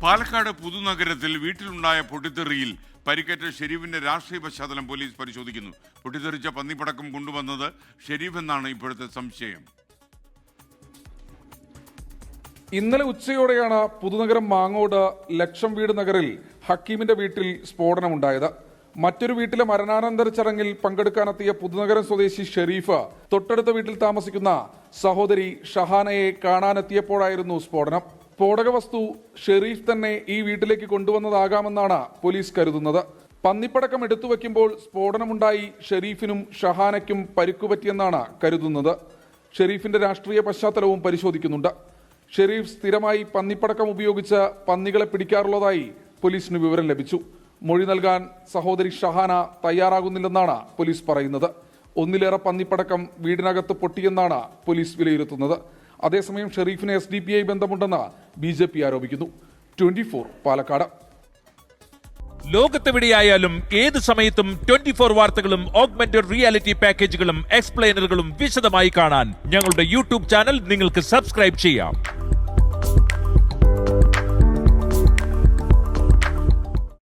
പാലക്കാട് പുതുനഗരത്തിൽ വീട്ടിലുണ്ടായ പൊട്ടിത്തെറിയിൽ പരിക്കേറ്റ ഷെരീഫിന്റെ രാഷ്ട്രീയ പശ്ചാത്തലം പോലീസ് പരിശോധിക്കുന്നു. പൊട്ടിത്തെറിച്ച പന്നിപ്പടക്കം കൊണ്ടുവന്നത് ഷെരീഫ് എന്നാണ് ഇപ്പോഴത്തെ സംശയം. ഇന്നലെ ഉച്ചയോടെയാണ് പുതുനഗരം മാങ്ങോട് ലക്ഷം വീട് നഗറിൽ ഹക്കീമിന്റെ വീട്ടിൽ സ്ഫോടനമുണ്ടായത്. മറ്റൊരു വീട്ടിലെ മരണാനന്തര ചടങ്ങിൽ പങ്കെടുക്കാനെത്തിയ പുതുനഗരം സ്വദേശി ഷെരീഫ് തൊട്ടടുത്ത വീട്ടിൽ താമസിക്കുന്ന സഹോദരി ഷഹാനയെ കാണാനെത്തിയപ്പോഴായിരുന്നു സ്ഫോടനം. സ്ഫോടക വസ്തു ഷെരീഫ് തന്നെ ഈ വീട്ടിലേക്ക് കൊണ്ടുവന്നതാകാമെന്നാണ് പോലീസ് കരുതുന്നത്. പന്നിപ്പടക്കം എടുത്തുവെക്കുമ്പോൾ സ്ഫോടനമുണ്ടായി ഷെരീഫിനും ഷഹാനയ്ക്കും പരിക്കുപറ്റിയെന്നാണ് കരുതുന്നത്. ഷെരീഫിന്റെ രാഷ്ട്രീയ പശ്ചാത്തലവും പരിശോധിക്കുന്നുണ്ട്. ഷെരീഫ് സ്ഥിരമായി പന്നിപ്പടക്കം ഉപയോഗിച്ച് പന്നികളെ പിടിക്കാറുള്ളതായി പോലീസിന് വിവരം ലഭിച്ചു. മൊഴി നൽകാൻ സഹോദരി ഷഹാന തയ്യാറാകുന്നില്ലെന്നാണ് പോലീസ് പറയുന്നത്. ഒന്നിലേറെ പന്നിപ്പടക്കം വീടിനകത്ത് പൊട്ടിയെന്നാണ് പോലീസ് വിലയിരുത്തുന്നത്. അതേസമയം ഷെരീഫിന് SDPI ബന്ധമുണ്ടെന്ന് BJP ആരോപിക്കുന്നു. 24 പാലക്കാട്. ലോകത്തെവിടെയായാലും ഏത് സമയത്തും 24 വാർത്തകളും ഓഗ്മെന്റഡ് റിയാലിറ്റി പാക്കേജുകളും എക്സ്പ്ലെയിനറുകളും വിശദമായി കാണാൻ ഞങ്ങളുടെ YouTube ചാനൽ നിങ്ങൾക്ക് സബ്സ്ക്രൈബ് ചെയ്യാം.